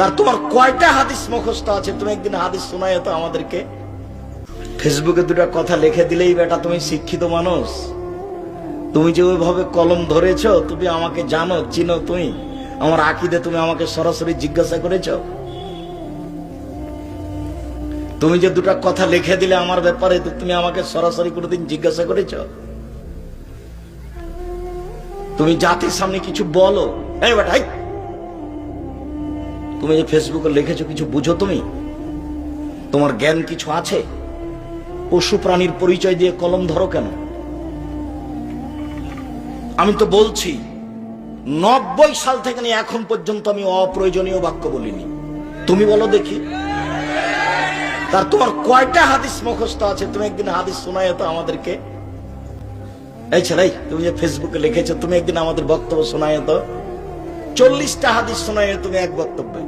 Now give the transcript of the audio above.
আর তোমার কয়টা হাদিস মুখস্থ আছে? তুমি একদিন হাদিস শোনায় তো আমাদেরকে। ফেসবুকে দুটা কথা লিখে দিলেই বেটা তুমি শিক্ষিত মানুষ। তুমি যে ওইভাবে কলম ধরেছো, তুমি আমাকে জানো, চিনো, তুমি আমার আকীদা তুমি আমাকে সরাসরি জিজ্ঞাসা করেছো। তুমি যে দুটা কথা লিখে দিলে আমার ব্যাপারে, তুমি আমাকে সরাসরি কোনোদিন জিজ্ঞাসা করেছো? তুমি জাতির সামনে কিছু বলো, এই বেটা তুমি যে ফেসবুকে লিখেছো কিছু বুঝো? তুমি তোমার জ্ঞান কিছু আছে? পশু প্রাণীর পরিচয় দিয়ে কলম ধরো কেন? আমি তো বলছি 90 সাল থেকে নিয়ে এখন পর্যন্ত আমি অপ্রয়োজনীয় বাক্য বলিনি। তুমি বলো দেখি, তার তোমার কয়টা হাদিস মুখস্থ আছে? তুমি একদিন হাদিস শোনায় তো আমাদেরকে। এই ছেলে, তুমি যে ফেসবুকে লিখেছো, তুমি একদিন আমাদের বক্তব্য শোনায় তো। 40টা হাদিস শোনায় তুমি এক বক্তব্যে।